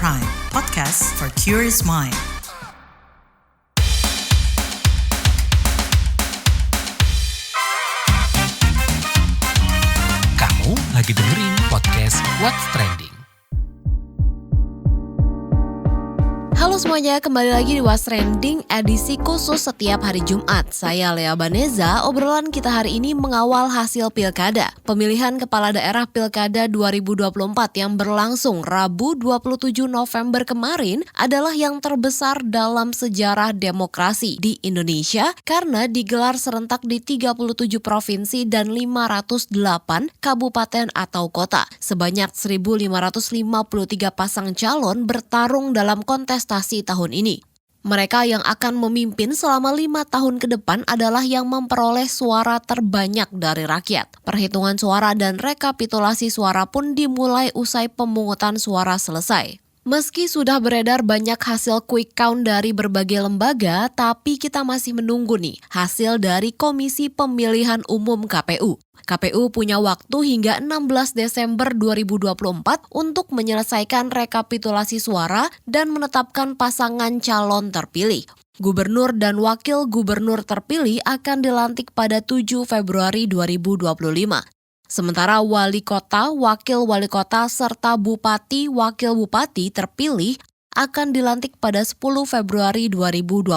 Prime, podcast for curious mind. Kamu lagi dengerin podcast What's Trending. Halo semuanya, kembali lagi di What's Trending edisi khusus setiap hari Jumat. Saya Lea Baneza, obrolan kita hari ini mengawal hasil pilkada. Pemilihan Kepala Daerah Pilkada 2024 yang berlangsung Rabu 27 November kemarin adalah yang terbesar dalam sejarah demokrasi di Indonesia karena digelar serentak di 37 provinsi dan 508 kabupaten atau kota. Sebanyak 1.553 pasang calon bertarung dalam kontestasi tahun ini. Mereka yang akan memimpin selama 5 tahun ke depan adalah yang memperoleh suara terbanyak dari rakyat. Perhitungan suara dan rekapitulasi suara pun dimulai usai pemungutan suara selesai. Meski sudah beredar banyak hasil quick count dari berbagai lembaga, tapi kita masih menunggu nih hasil dari Komisi Pemilihan Umum KPU. KPU punya waktu hingga 16 Desember 2024 untuk menyelesaikan rekapitulasi suara dan menetapkan pasangan calon terpilih. Gubernur dan wakil gubernur terpilih akan dilantik pada 7 Februari 2025. Sementara wali kota, wakil wali kota, serta bupati, wakil bupati terpilih akan dilantik pada 10 Februari 2025.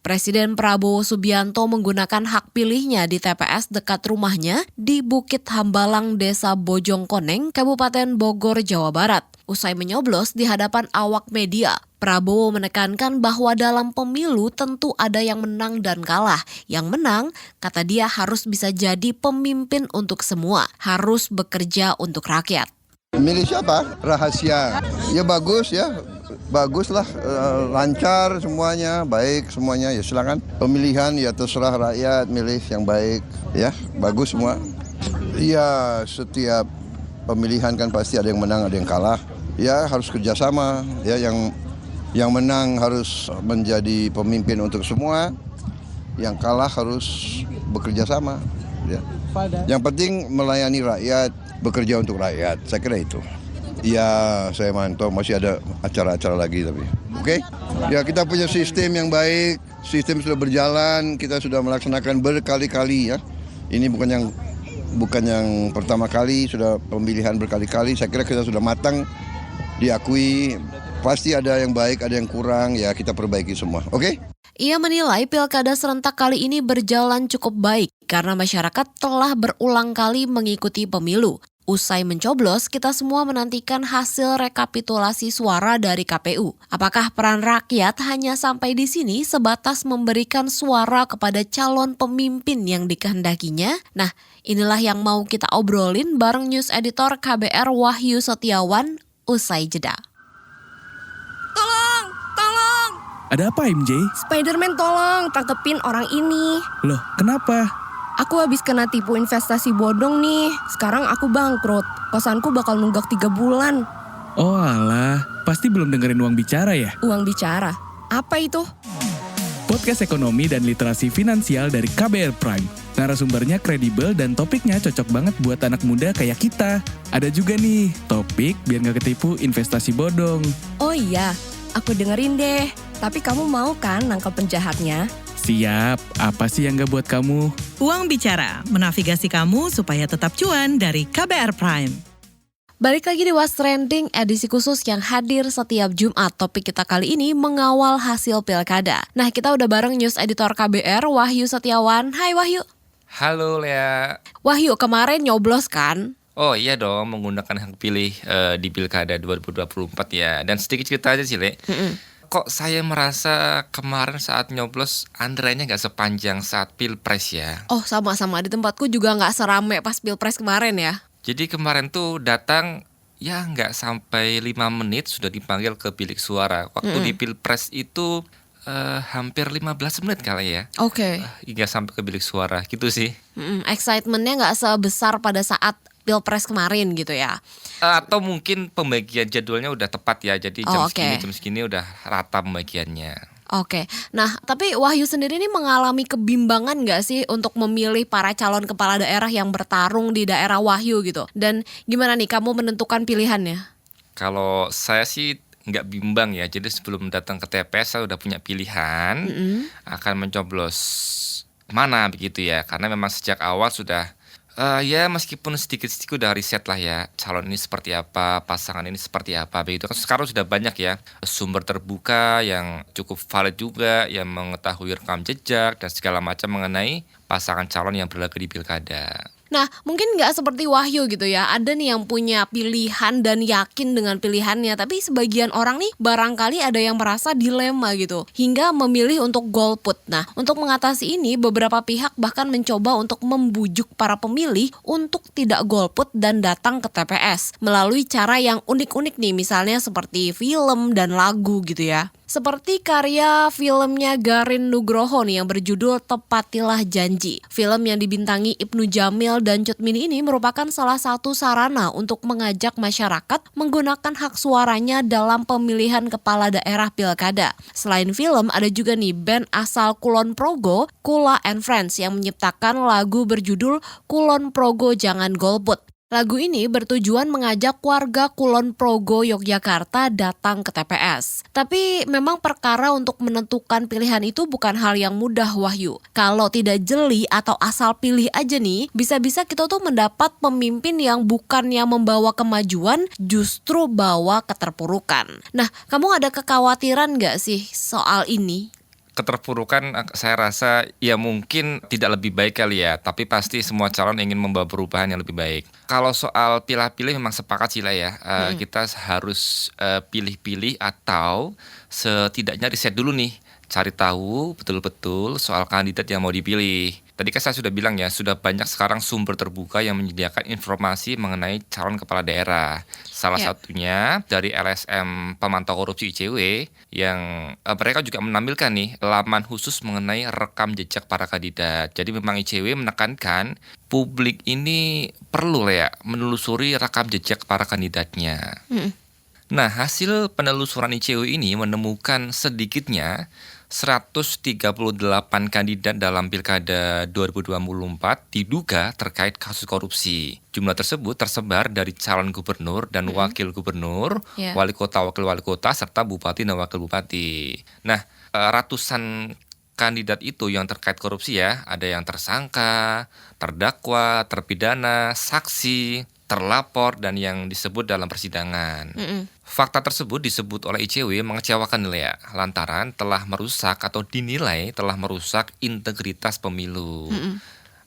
Presiden Prabowo Subianto menggunakan hak pilihnya di TPS dekat rumahnya di Bukit Hambalang, Desa Bojongkoneng, Kabupaten Bogor, Jawa Barat. Usai menyoblos di hadapan awak media, Prabowo menekankan bahwa dalam pemilu tentu ada yang menang dan kalah. Yang menang, kata dia, harus bisa jadi pemimpin untuk semua, harus bekerja untuk rakyat. Milih siapa? Rahasia. Ya bagus ya. Baguslah, lancar semuanya, baik semuanya, ya silakan. Pemilihan ya terserah rakyat, milih yang baik, ya bagus semua. Ya setiap pemilihan kan pasti ada yang menang, ada yang kalah. Ya harus kerjasama, ya yang menang harus menjadi pemimpin untuk semua, yang kalah harus bekerja sama. Ya. Yang penting melayani rakyat, bekerja untuk rakyat, saya kira itu. Ya, saya mantap, masih ada acara-acara lagi tapi. Oke? Ya, kita punya sistem yang baik, sistem sudah berjalan, kita sudah melaksanakan berkali-kali ya. Ini bukan yang pertama kali, sudah pemilihan berkali-kali. Saya kira kita sudah matang, diakui. Pasti ada yang baik, ada yang kurang, ya kita perbaiki semua. Oke? Ia menilai pilkada serentak kali ini berjalan cukup baik karena masyarakat telah berulang kali mengikuti pemilu. Usai mencoblos, kita semua menantikan hasil rekapitulasi suara dari KPU. Apakah peran rakyat hanya sampai di sini sebatas memberikan suara kepada calon pemimpin yang dikehendakinya? Nah, inilah yang mau kita obrolin bareng news editor KBR Wahyu Setiawan usai jeda. Tolong! Ada apa MJ? Spider-Man tolong, tangkepin orang ini. Loh, kenapa? Aku habis kena tipu investasi bodong nih. Sekarang aku bangkrut. Kosanku bakal nunggak 3 bulan. Oh alah, pasti belum dengerin Uang Bicara ya? Uang bicara? Apa itu? Podcast ekonomi dan literasi finansial dari KBR Prime. Narasumbernya kredibel dan topiknya cocok banget buat anak muda kayak kita. Ada juga nih, topik biar gak ketipu investasi bodong. Oh iya, aku dengerin deh. Tapi kamu mau kan nangkep penjahatnya? Siap, apa sih yang gak buat kamu? Uang Bicara, menavigasi kamu supaya tetap cuan dari KBR Prime. Balik lagi di What's Trending edisi khusus yang hadir setiap Jumat. Topik kita kali ini mengawal hasil pilkada. Nah, kita udah bareng news editor KBR Wahyu Setiawan. Hai Wahyu. Halo Lea. Wahyu, kemarin nyoblos kan? Oh iya dong, menggunakan hak pilih di Pilkada 2024 ya. Dan sedikit cerita aja sih Le. Kok saya merasa kemarin saat nyoblos antriannya nggak sepanjang saat Pilpres ya. Oh, sama-sama. Di tempatku juga nggak serame pas Pilpres kemarin ya. Jadi kemarin tuh datang ya nggak sampai 5 menit sudah dipanggil ke bilik suara. Waktu di Pilpres itu hampir 15 menit kali ya. Oke. Hingga sampai ke bilik suara gitu sih. Excitementnya nggak sebesar pada saat Pilpres kemarin gitu ya. Atau mungkin pembagian jadwalnya udah tepat ya. Jadi jam Oke. segini udah rata pembagiannya. Oke, nah tapi Wahyu sendiri ini mengalami kebimbangan nggak sih untuk memilih para calon kepala daerah yang bertarung di daerah Wahyu gitu? Dan gimana nih kamu menentukan pilihannya? Kalau saya sih nggak bimbang ya. Jadi sebelum datang ke TPS saya udah punya pilihan akan mencoblos mana begitu ya. Karena memang sejak awal sudah ya meskipun sedikit-sedikit udah riset lah ya, calon ini seperti apa, pasangan ini seperti apa begitu kan. Sekarang sudah banyak ya sumber terbuka yang cukup valid juga, yang mengetahui rekam jejak dan segala macam mengenai pasangan calon yang berlaga di pilkada. Nah, mungkin nggak seperti Wahyu gitu ya. Ada nih yang punya pilihan dan yakin dengan pilihannya. Tapi sebagian orang nih barangkali ada yang merasa dilema gitu, hingga memilih untuk golput. Nah, untuk mengatasi ini beberapa pihak bahkan mencoba untuk membujuk para pemilih untuk tidak golput dan datang ke TPS melalui cara yang unik-unik nih, misalnya seperti film dan lagu gitu ya. Seperti karya filmnya Garin Nugroho nih yang berjudul Tepatilah Janji. Film yang dibintangi Ibnu Jamil dan Cut Mini ini merupakan salah satu sarana untuk mengajak masyarakat menggunakan hak suaranya dalam pemilihan kepala daerah pilkada. Selain film, ada juga nih band asal Kulon Progo, Kula and Friends, yang menciptakan lagu berjudul Kulon Progo Jangan Golput. Lagu ini bertujuan mengajak warga Kulon Progo, Yogyakarta datang ke TPS. Tapi memang perkara untuk menentukan pilihan itu bukan hal yang mudah, Wahyu. Kalau tidak jeli atau asal pilih aja nih, bisa-bisa kita tuh mendapat pemimpin yang bukannya membawa kemajuan, justru bawa keterpurukan. Nah, kamu ada kekhawatiran gak sih soal ini? Keterpurukan saya rasa ya mungkin tidak lebih baik kali ya, tapi pasti semua calon ingin membawa perubahan yang lebih baik. Kalau soal pilih-pilih memang sepakat sih lah ya, kita harus pilih-pilih atau setidaknya riset dulu nih, cari tahu betul-betul soal kandidat yang mau dipilih. Tadi kan saya sudah bilang ya, sudah banyak sekarang sumber terbuka yang menyediakan informasi mengenai calon kepala daerah. Salah satunya dari LSM Pemantau Korupsi ICW yang mereka juga menampilkan nih laman khusus mengenai rekam jejak para kandidat. Jadi memang ICW menekankan publik ini perlu lah ya menelusuri rekam jejak para kandidatnya. Nah, hasil penelusuran ICW ini menemukan sedikitnya 138 kandidat dalam Pilkada 2024 diduga terkait kasus korupsi. Jumlah tersebut tersebar dari calon gubernur dan wakil gubernur, wali kota, wakil wali kota, serta bupati dan wakil bupati. Nah, ratusan kandidat itu yang terkait korupsi ya, ada yang tersangka, terdakwa, terpidana, saksi, terlapor, dan yang disebut dalam persidangan. Fakta tersebut disebut oleh ICW mengecewakan ya, lantaran telah merusak atau dinilai telah merusak integritas pemilu.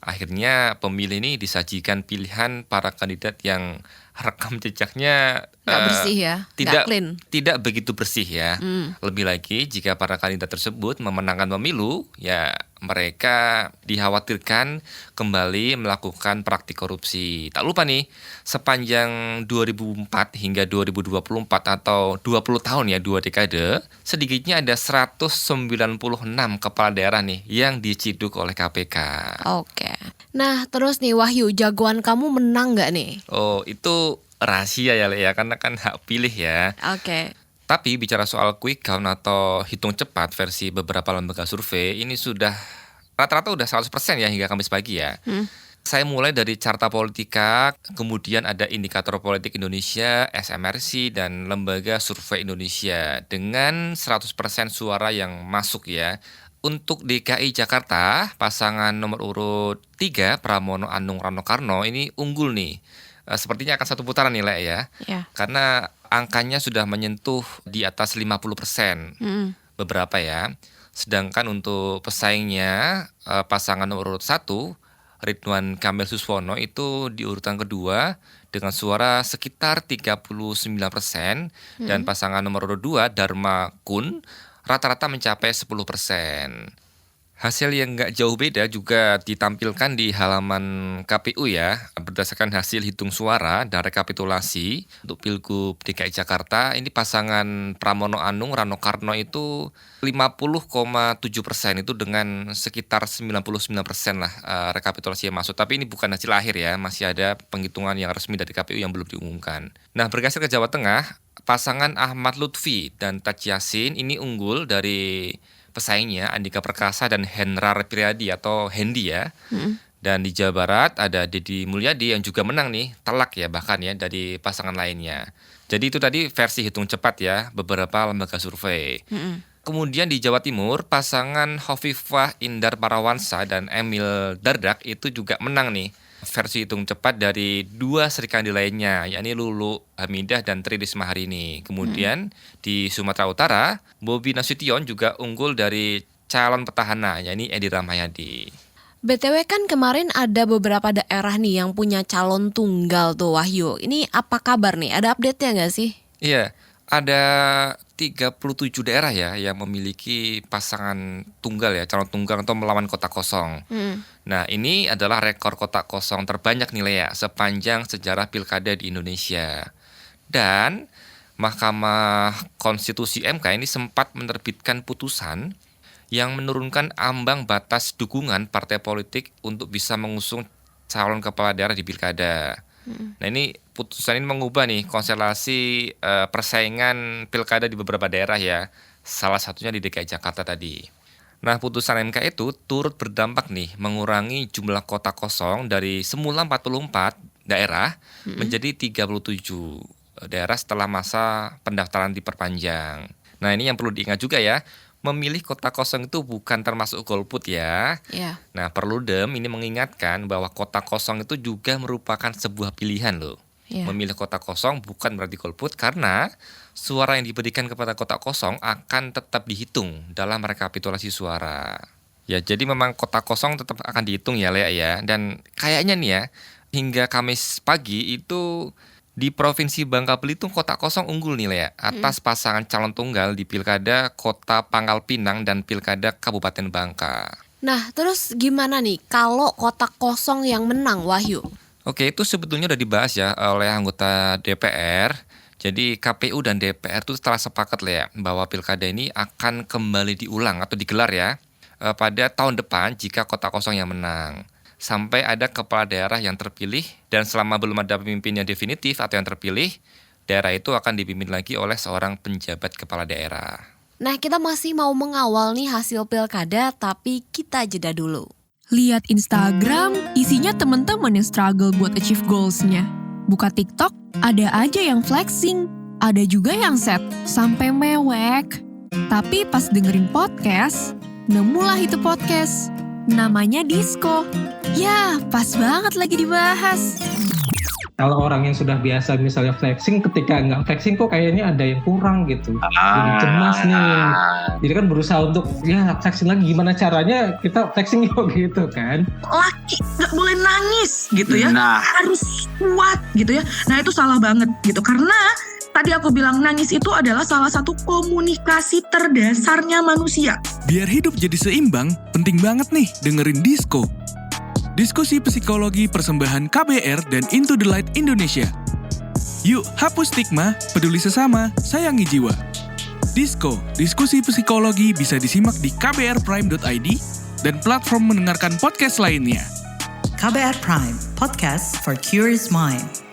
Akhirnya pemilih ini disajikan pilihan para kandidat yang rekam jejaknya Nggak bersih ya, nggak clean. Tidak begitu bersih ya. Lebih lagi jika para kandidat tersebut memenangkan pemilu, ya mereka dikhawatirkan kembali melakukan praktik korupsi. Tak lupa nih, sepanjang 2004 hingga 2024 atau 20 tahun ya, 2 dekade, sedikitnya ada 196 kepala daerah nih yang diciduk oleh KPK. Oke. Nah, terus nih Wahyu, jagoan kamu menang nggak nih? Oh, itu rahasia ya, Le, ya, karena kan hak pilih ya. Oke. Tapi bicara soal quick count atau hitung cepat versi beberapa lembaga survei, ini sudah rata-rata udah 100% ya hingga Kamis pagi ya. Saya mulai dari Carta Politika, kemudian ada Indikator Politik Indonesia, SMRC, dan Lembaga Survei Indonesia dengan 100% suara yang masuk ya. Untuk DKI Jakarta, pasangan nomor urut 3 Pramono Anung Rano Karno ini unggul nih. Sepertinya akan satu putaran nih, Le, ya. Karena angkanya sudah menyentuh di atas 50%. Beberapa ya. Sedangkan untuk pesaingnya pasangan nomor urut 1 Ridwan Kamil Suswono itu di urutan kedua dengan suara sekitar 39%, dan pasangan nomor urut 2 Dharma Kun rata-rata mencapai 10%. Hasil yang nggak jauh beda juga ditampilkan di halaman KPU ya, berdasarkan hasil hitung suara dan rekapitulasi untuk Pilgub DKI Jakarta. Ini pasangan Pramono Anung Rano Karno itu 50,7%, itu dengan sekitar 99% lah rekapitulasi yang masuk. Tapi ini bukan hasil akhir ya, masih ada penghitungan yang resmi dari KPU yang belum diumumkan. Nah, bergeser ke Jawa Tengah, pasangan Ahmad Lutfi dan Taj Yassin ini unggul dari pesaingnya Andika Perkasa dan Hendrar Priyadi atau Hendi ya, Dan di Jawa Barat ada Deddy Mulyadi yang juga menang nih, telak ya bahkan ya dari pasangan lainnya. Jadi itu tadi versi hitung cepat ya, beberapa lembaga survei. Kemudian di Jawa Timur, pasangan Hovifah Indar Parawansa dan Emil Dardak itu juga menang nih. Versi hitung cepat dari 2 serikandi lainnya, yakni Lulu Hamidah dan Tri Risma Harini. Kemudian di Sumatera Utara, Bobi Nasution juga unggul dari calon petahana, yakni Edi Rahmayadi. BTW kan kemarin ada beberapa daerah nih yang punya calon tunggal tuh Wahyu. Ini apa kabar nih? Ada update-nya nggak sih? Iya, ada 37 daerah ya yang memiliki pasangan tunggal ya, calon tunggal atau melawan kotak kosong. Nah, ini adalah rekor kotak kosong terbanyak nih Lea sepanjang sejarah pilkada di Indonesia. Dan Mahkamah Konstitusi MK ini sempat menerbitkan putusan yang menurunkan ambang batas dukungan partai politik untuk bisa mengusung calon kepala daerah di pilkada. Nah, ini putusan ini mengubah nih konstelasi persaingan pilkada di beberapa daerah ya. Salah satunya di DKI Jakarta tadi. Nah, putusan MK itu turut berdampak nih mengurangi jumlah kotak kosong dari semula 44 daerah menjadi 37 daerah setelah masa pendaftaran diperpanjang. Nah, ini yang perlu diingat juga ya. Memilih kotak kosong itu bukan termasuk golput ya. Iya. Nah, Perludem ini mengingatkan bahwa kotak kosong itu juga merupakan sebuah pilihan loh. Iya. Memilih kotak kosong bukan berarti golput karena suara yang diberikan kepada kotak kosong akan tetap dihitung dalam rekapitulasi suara. Ya, jadi memang kotak kosong tetap akan dihitung ya, Lea ya. Dan kayaknya nih ya, hingga Kamis pagi itu di Provinsi Bangka Belitung kotak kosong unggul nih Lea atas pasangan calon tunggal di Pilkada Kota Pangkal Pinang dan Pilkada Kabupaten Bangka. Nah, terus gimana nih kalau kotak kosong yang menang Wahyu? Oke, itu sebetulnya udah dibahas ya oleh anggota DPR. Jadi KPU dan DPR itu telah sepakat Lea bahwa pilkada ini akan kembali diulang atau digelar ya pada tahun depan jika kotak kosong yang menang. Sampai ada kepala daerah yang terpilih dan selama belum ada pemimpin yang definitif atau yang terpilih, daerah itu akan dipimpin lagi oleh seorang penjabat kepala daerah. Nah, kita masih mau mengawal nih hasil pilkada, tapi kita jeda dulu. Lihat Instagram, isinya temen-temen yang struggle buat achieve goals-nya. Buka TikTok, ada aja yang flexing, ada juga yang sad, sampai mewek. Tapi pas dengerin podcast, nemulah itu podcast. Namanya Disco. Ya, pas banget lagi dibahas. Kalau orang yang sudah biasa misalnya flexing, ketika nggak flexing kok kayaknya ada yang kurang gitu. Jadi cemas nih. Jadi kan berusaha untuk ya flexing lagi, gimana caranya kita flexing yuk gitu kan. Laki nggak boleh nangis gitu ya, harus kuat gitu ya. Nah itu salah banget gitu, karena tadi aku bilang nangis itu adalah salah satu komunikasi terdasarnya manusia. Biar hidup jadi seimbang, penting banget nih dengerin Disco. Diskusi psikologi persembahan KBR dan Into the Light Indonesia. Yuk hapus stigma, peduli sesama, sayangi jiwa. Disco, diskusi psikologi bisa disimak di kbrprime.id dan platform mendengarkan podcast lainnya. KBR Prime, podcast for curious mind.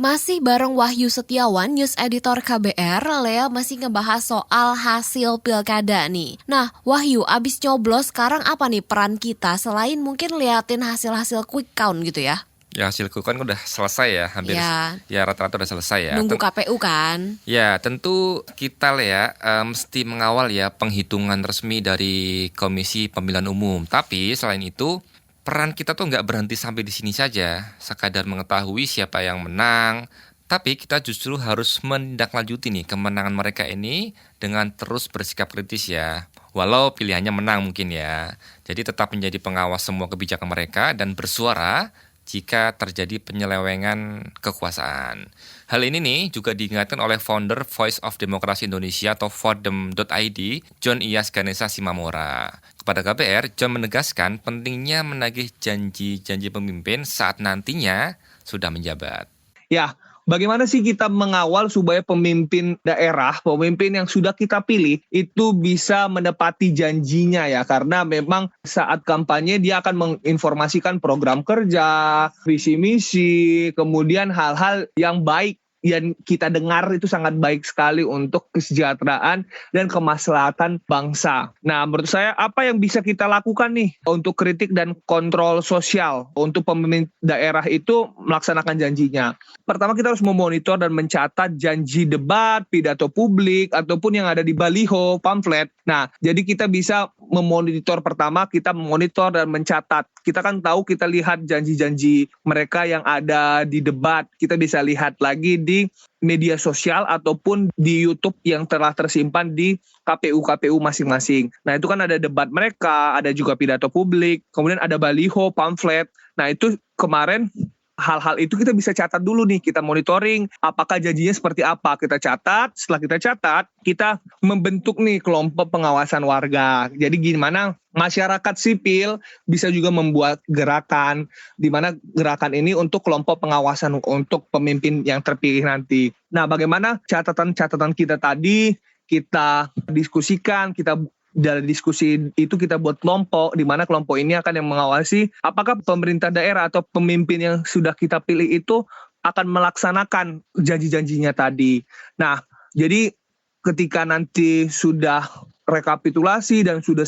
Masih bareng Wahyu Setiawan, news editor KBR, Lea masih ngebahas soal hasil pilkada nih. Nah, Wahyu, abis nyoblos sekarang apa nih peran kita selain mungkin liatin hasil-hasil quick count gitu ya? Ya, hasil quick count udah selesai ya, hampir ya rata-rata udah selesai ya. Nunggu KPU kan? Ya, tentu kita Lea mesti mengawal ya penghitungan resmi dari Komisi Pemilihan Umum. Tapi selain itu, peran kita tuh nggak berhenti sampai di sini saja, sekadar mengetahui siapa yang menang, tapi kita justru harus menindaklanjuti nih kemenangan mereka ini dengan terus bersikap kritis ya. Walau pilihannya menang mungkin ya. Jadi tetap menjadi pengawas semua kebijakan mereka dan bersuara jika terjadi penyelewengan kekuasaan. Hal ini nih juga diingatkan oleh founder Voice of Democracy Indonesia atau vodem.id, John Iyas Ganesha Simamora. Kepada KBR, John menegaskan pentingnya menagih janji-janji pemimpin saat nantinya sudah menjabat. Ya, bagaimana sih kita mengawal supaya pemimpin daerah, pemimpin yang sudah kita pilih itu bisa menepati janjinya ya. Karena memang saat kampanye dia akan menginformasikan program kerja, visi misi, kemudian hal-hal yang baik yang kita dengar itu sangat baik sekali untuk kesejahteraan dan kemaslahatan bangsa. Nah, menurut saya apa yang bisa kita lakukan nih untuk kritik dan kontrol sosial untuk pemimpin daerah itu melaksanakan janjinya. Pertama, kita harus memonitor dan mencatat janji debat, pidato publik, ataupun yang ada di baliho, pamflet. Nah, jadi kita bisa memonitor, pertama kita memonitor dan mencatat. Kita kan tahu, kita lihat janji-janji mereka yang ada di debat. Kita bisa lihat lagi di media sosial ataupun di YouTube yang telah tersimpan di KPU masing-masing. Nah, itu kan ada debat mereka, ada juga pidato publik, kemudian ada baliho, pamflet. Nah, itu kemarin hal-hal itu kita bisa catat dulu nih, kita monitoring apakah janjinya seperti apa, kita catat. Setelah kita catat, kita membentuk nih kelompok pengawasan warga. Jadi gimana masyarakat sipil bisa juga membuat gerakan, di mana gerakan ini untuk kelompok pengawasan untuk pemimpin yang terpilih nanti. Nah, bagaimana catatan-catatan kita tadi kita diskusikan, dari diskusi itu kita buat kelompok, di mana kelompok ini akan yang mengawasi apakah pemerintah daerah atau pemimpin yang sudah kita pilih itu akan melaksanakan janji-janjinya tadi. Nah, jadi ketika nanti sudah rekapitulasi dan sudah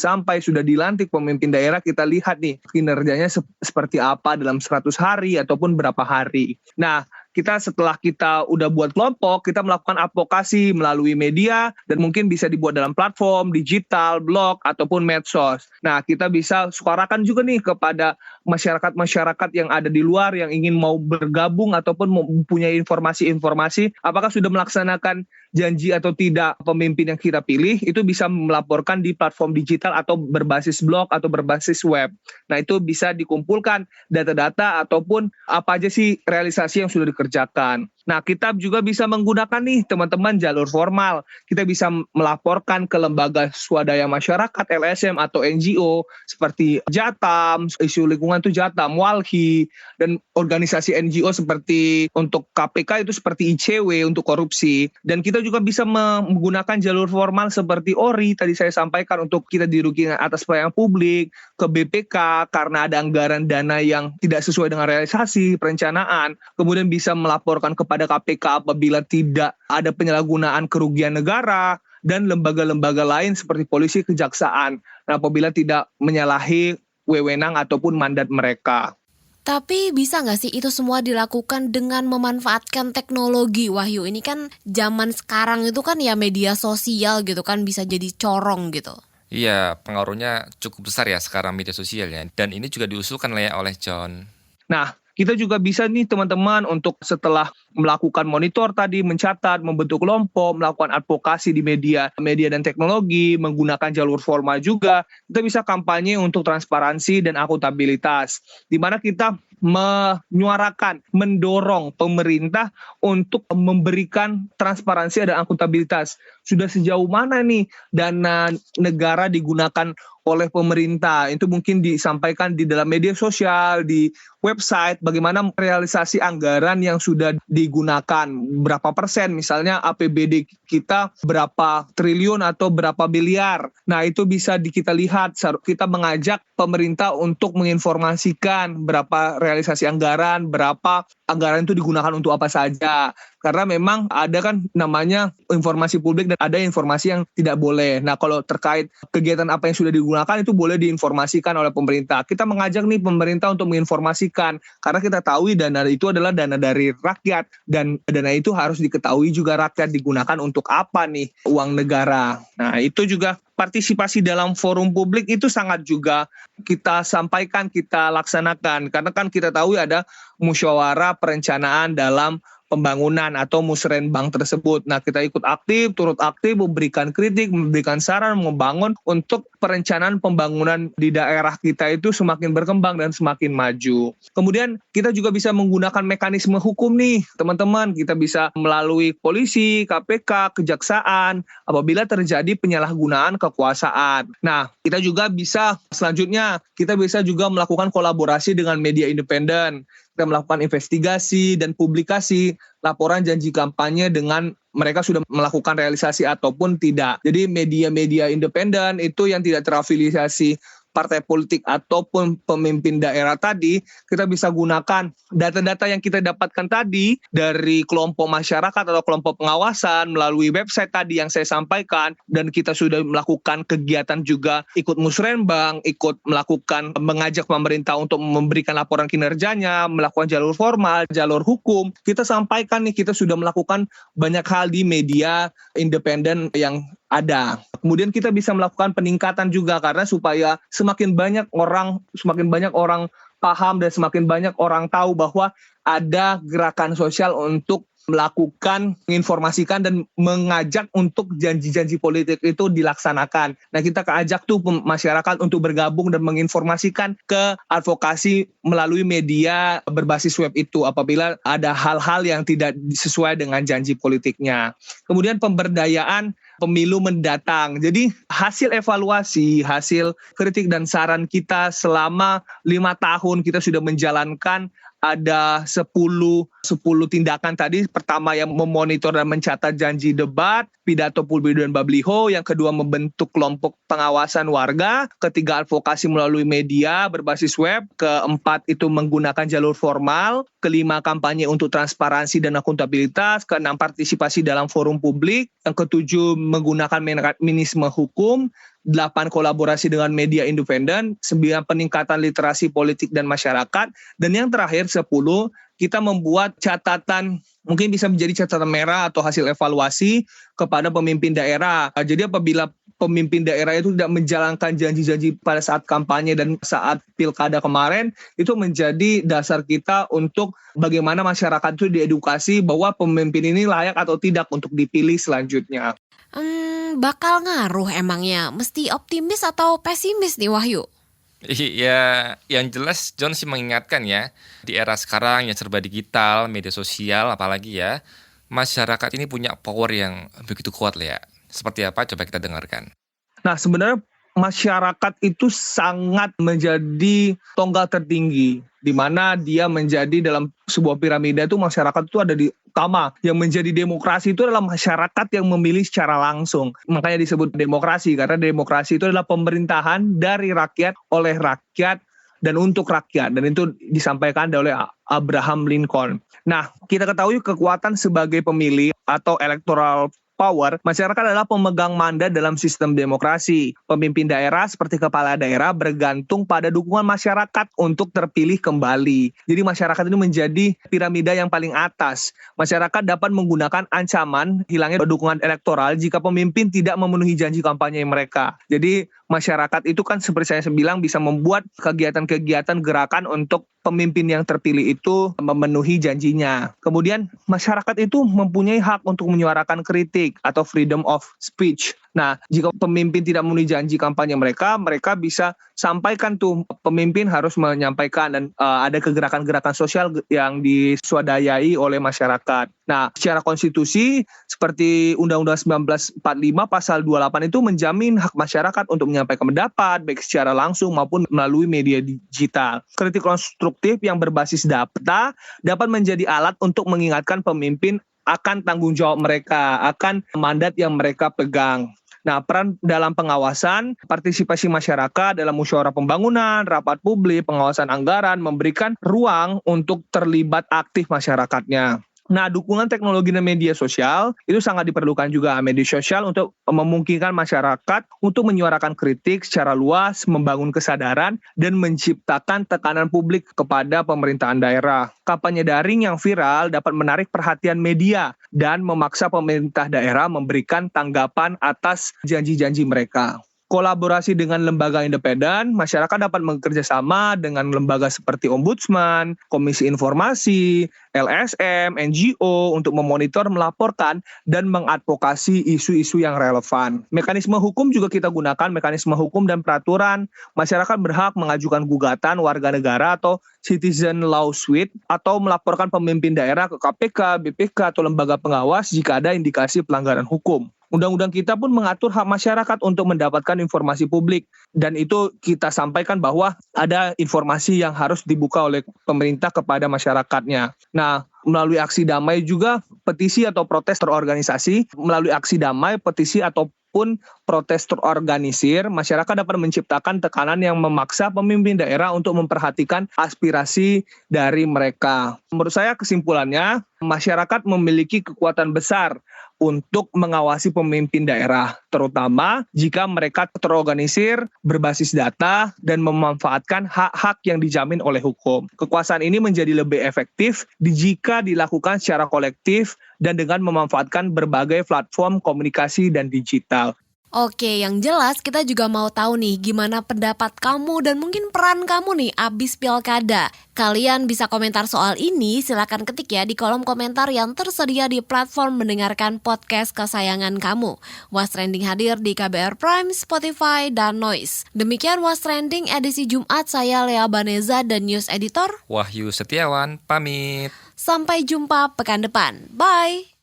dilantik pemimpin daerah, kita lihat nih kinerjanya seperti apa dalam 100 hari ataupun berapa hari. Nah, setelah kita udah buat kelompok, kita melakukan advokasi melalui media dan mungkin bisa dibuat dalam platform digital, blog, ataupun medsos. Nah, kita bisa suarakan juga nih kepada masyarakat-masyarakat yang ada di luar yang ingin mau bergabung ataupun mempunyai informasi-informasi apakah sudah melaksanakan janji atau tidak pemimpin yang kita pilih, itu bisa melaporkan di platform digital atau berbasis blog atau berbasis web. Nah, itu bisa dikumpulkan data-data ataupun apa aja sih realisasi yang sudah dikerjakan. Nah, kita juga bisa menggunakan nih teman-teman jalur formal. Kita bisa melaporkan ke lembaga swadaya masyarakat, LSM atau NGO seperti Jatam, isu lingkungan itu Jatam, Walhi, dan organisasi NGO seperti untuk KPK itu seperti ICW untuk korupsi. Dan kita juga bisa menggunakan jalur formal seperti ORI, tadi saya sampaikan, untuk kita dirugikan atas pelayanan publik, ke BPK karena ada anggaran dana yang tidak sesuai dengan realisasi, perencanaan. Kemudian bisa melaporkan kepada KPK apabila tidak ada penyalahgunaan kerugian negara, dan lembaga-lembaga lain seperti polisi, kejaksaan, apabila tidak menyalahi wewenang ataupun mandat mereka. Tapi bisa nggak sih itu semua dilakukan dengan memanfaatkan teknologi, Wahyu? Ini kan zaman sekarang itu kan ya media sosial gitu kan, bisa jadi corong gitu. Iya, pengaruhnya cukup besar ya sekarang media sosialnya. Dan ini juga diusulkan oleh John. Nah, kita juga bisa nih teman-teman untuk setelah melakukan monitor tadi, mencatat, membentuk kelompok, melakukan advokasi di media dan teknologi, menggunakan jalur formal juga, kita bisa kampanye untuk transparansi dan akuntabilitas, di mana kita menyuarakan, mendorong pemerintah untuk memberikan transparansi dan akuntabilitas. Sudah sejauh mana nih dana negara digunakan oleh pemerintah? Itu mungkin disampaikan di dalam media sosial, di website, bagaimana realisasi anggaran yang sudah digunakan, berapa persen, misalnya APBD kita berapa triliun atau berapa miliar. Nah, itu bisa kita lihat, kita mengajak pemerintah untuk menginformasikan berapa realisasi anggaran, berapa anggaran itu digunakan untuk apa saja. Karena memang ada kan namanya informasi publik dan ada informasi yang tidak boleh. Nah, kalau terkait kegiatan apa yang sudah digunakan itu boleh diinformasikan oleh pemerintah. Kita mengajak nih pemerintah untuk menginformasikan, karena kita tahu dana itu adalah dana dari rakyat, dan dana itu harus diketahui juga rakyat digunakan untuk apa nih uang negara. Nah, itu juga partisipasi dalam forum publik itu sangat juga kita sampaikan, kita laksanakan. Karena kan kita tahu ada musyawarah perencanaan dalam pembangunan atau musrenbang tersebut. Nah, kita ikut aktif, turut aktif, memberikan kritik, memberikan saran, membangun untuk perencanaan pembangunan di daerah kita itu semakin berkembang dan semakin maju. Kemudian kita juga bisa menggunakan mekanisme hukum nih, teman-teman. Kita bisa melalui polisi, KPK, kejaksaan, apabila terjadi penyalahgunaan kekuasaan. Nah, kita juga bisa selanjutnya, kita bisa juga melakukan kolaborasi dengan media independen. Kita melakukan investigasi dan publikasi laporan janji kampanye dengan mereka sudah melakukan realisasi ataupun tidak. Jadi media-media independen itu yang tidak terafiliasi partai politik ataupun pemimpin daerah tadi, kita bisa gunakan data-data yang kita dapatkan tadi dari kelompok masyarakat atau kelompok pengawasan melalui website tadi yang saya sampaikan, dan kita sudah melakukan kegiatan juga ikut musrenbang, ikut melakukan mengajak pemerintah untuk memberikan laporan kinerjanya, melakukan jalur formal, jalur hukum. Kita sampaikan nih, kita sudah melakukan banyak hal di media independen yang ada. Kemudian kita bisa melakukan peningkatan juga, karena supaya semakin banyak orang paham dan semakin banyak orang tahu bahwa ada gerakan sosial untuk melakukan, menginformasikan dan mengajak untuk janji-janji politik itu dilaksanakan. Nah, kita ajak tuh masyarakat untuk bergabung dan menginformasikan ke advokasi melalui media berbasis web itu apabila ada hal-hal yang tidak sesuai dengan janji politiknya. Kemudian pemberdayaan pemilu mendatang. Jadi hasil evaluasi, hasil kritik dan saran kita selama 5 tahun kita sudah menjalankan ada 10 tindakan tadi. Pertama yang memonitor dan mencatat janji debat, pidato Pulbido dan Babliho. Yang kedua membentuk kelompok pengawasan warga. Ketiga advokasi melalui media berbasis web. Keempat itu menggunakan jalur formal. Kelima kampanye untuk transparansi dan akuntabilitas. Keenam partisipasi dalam forum publik. Yang ketujuh menggunakan mekanisme hukum. 8 kolaborasi dengan media independen, 9 peningkatan literasi politik dan masyarakat, dan yang terakhir 10 kita membuat catatan, mungkin bisa menjadi catatan merah atau hasil evaluasi kepada pemimpin daerah. Jadi apabila pemimpin daerah itu tidak menjalankan janji-janji pada saat kampanye dan saat pilkada kemarin, itu menjadi dasar kita untuk bagaimana masyarakat itu diedukasi bahwa pemimpin ini layak atau tidak untuk dipilih selanjutnya. Bakal ngaruh emangnya? Mesti optimis atau pesimis nih Wahyu? Ya, yang jelas John sih mengingatkan ya, di era sekarang yang serba digital, media sosial apalagi ya, masyarakat ini punya power yang begitu kuat ya. Seperti apa? Coba kita dengarkan. Nah, sebenarnya masyarakat itu sangat menjadi tonggak tertinggi, di mana dia menjadi dalam sebuah piramida itu masyarakat itu ada di utama. Yang menjadi demokrasi itu adalah masyarakat yang memilih secara langsung. Makanya disebut demokrasi, karena demokrasi itu adalah pemerintahan dari rakyat, oleh rakyat, dan untuk rakyat. Dan itu disampaikan oleh Abraham Lincoln. Nah, kita ketahui kekuatan sebagai pemilih atau electoral power, masyarakat adalah pemegang mandat dalam sistem demokrasi. Pemimpin daerah seperti kepala daerah bergantung pada dukungan masyarakat untuk terpilih kembali. Jadi masyarakat ini menjadi piramida yang paling atas. Masyarakat dapat menggunakan ancaman hilangnya dukungan elektoral jika pemimpin tidak memenuhi janji kampanye mereka. Jadi masyarakat itu kan seperti saya bilang bisa membuat kegiatan-kegiatan gerakan untuk pemimpin yang terpilih itu memenuhi janjinya. Kemudian masyarakat itu mempunyai hak untuk menyuarakan kritik atau freedom of speech. Nah, jika pemimpin tidak memenuhi janji kampanye mereka bisa sampaikan tuh, pemimpin harus menyampaikan, dan ada kegerakan-gerakan sosial yang diswadayai oleh masyarakat. Nah, secara konstitusi seperti Undang-Undang 1945 pasal 28 itu menjamin hak masyarakat untuk menyampaikan pendapat baik secara langsung maupun melalui media digital. Kritik konstruktif yang berbasis data dapat menjadi alat untuk mengingatkan pemimpin akan tanggung jawab mereka, akan mandat yang mereka pegang. Nah, peran dalam pengawasan, partisipasi masyarakat dalam musyawarah pembangunan, rapat publik, pengawasan anggaran, memberikan ruang untuk terlibat aktif masyarakatnya. Nah, dukungan teknologi dan media sosial itu sangat diperlukan juga. Media sosial untuk memungkinkan masyarakat untuk menyuarakan kritik secara luas, membangun kesadaran, dan menciptakan tekanan publik kepada pemerintahan daerah. Kampanye daring yang viral dapat menarik perhatian media dan memaksa pemerintah daerah memberikan tanggapan atas janji-janji mereka. Kolaborasi dengan lembaga independen, masyarakat dapat bekerja sama dengan lembaga seperti Ombudsman, Komisi Informasi, LSM, NGO untuk memonitor, melaporkan, dan mengadvokasi isu-isu yang relevan. Mekanisme hukum juga kita gunakan, mekanisme hukum dan peraturan. Masyarakat berhak mengajukan gugatan warga negara atau citizen lawsuit atau melaporkan pemimpin daerah ke KPK, BPK, atau lembaga pengawas jika ada indikasi pelanggaran hukum. Undang-undang kita pun mengatur hak masyarakat untuk mendapatkan informasi publik, dan itu kita sampaikan bahwa ada informasi yang harus dibuka oleh pemerintah kepada masyarakatnya. Nah, melalui aksi damai juga petisi atau protes terorganisasi, melalui aksi damai, petisi atau Walaupun protes terorganisir, masyarakat dapat menciptakan tekanan yang memaksa pemimpin daerah untuk memperhatikan aspirasi dari mereka. Menurut saya kesimpulannya, masyarakat memiliki kekuatan besar untuk mengawasi pemimpin daerah, terutama jika mereka terorganisir, berbasis data, dan memanfaatkan hak-hak yang dijamin oleh hukum. Kekuasaan ini menjadi lebih efektif jika dilakukan secara kolektif dan dengan memanfaatkan berbagai platform komunikasi dan digital. Oke, yang jelas kita juga mau tahu nih gimana pendapat kamu dan mungkin peran kamu nih abis pilkada. Kalian bisa komentar soal ini, silakan ketik ya di kolom komentar yang tersedia di platform mendengarkan podcast kesayangan kamu. Was Trending hadir di KBR Prime, Spotify, dan Noise. Demikian Was Trending edisi Jumat, saya Lea Baneza dan News Editor Wahyu Setiawan, pamit. Sampai jumpa pekan depan. Bye!